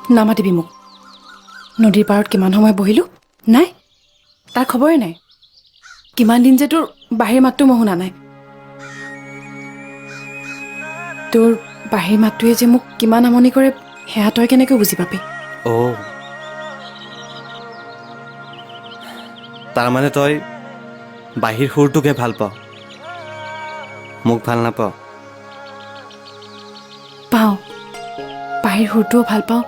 নামাতিবি মোক নদীৰ পাৰত কিমান সময় বহিলোঁ নাই তাৰ খবৰে নাই কিমান দিন যে তোৰ বাহিৰ মাতটো মই শুনা নাই তোৰ বাহিৰ মাতটোৱে যে মোক কিমান আমনি কৰে সেয়া তই কেনেকৈ বুজি পাবি তাৰমানে তই বাহিৰ সুৰটোকে ভাল পাওঁ মোক ভাল নাপাওঁ পাওঁ বাহিৰ সুৰটোও ভাল পাওঁ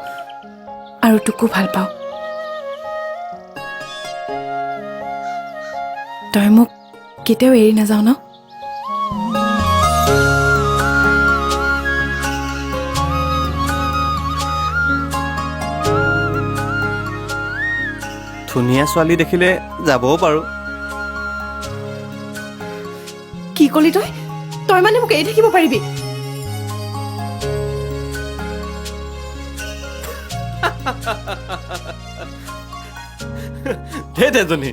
আৰু তোকো ভাল পাওঁ তই মোক কেতিয়াও এৰি নাযাওঁ ন ধুনীয়া ছোৱালী দেখিলে যাবও পাৰোঁ কি কলি তই তই মানে মোক এৰি থাকিব পাৰিবি ধেই তেজনী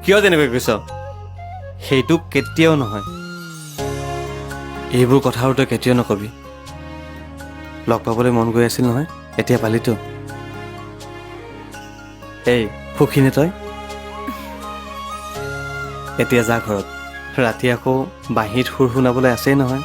কিয় তেনেকৈ কৈছ সেইটো কেতিয়াও নহয় এইবোৰ কথাও তই কেতিয়াও নকবি লগ পাবলৈ মন গৈ আছিল নহয় এতিয়া পালিতো এই সুখীনে তই এতিয়া যা ঘৰত ৰাতি আকৌ বাঁহীত সুৰ শুনাবলৈ আছেই নহয়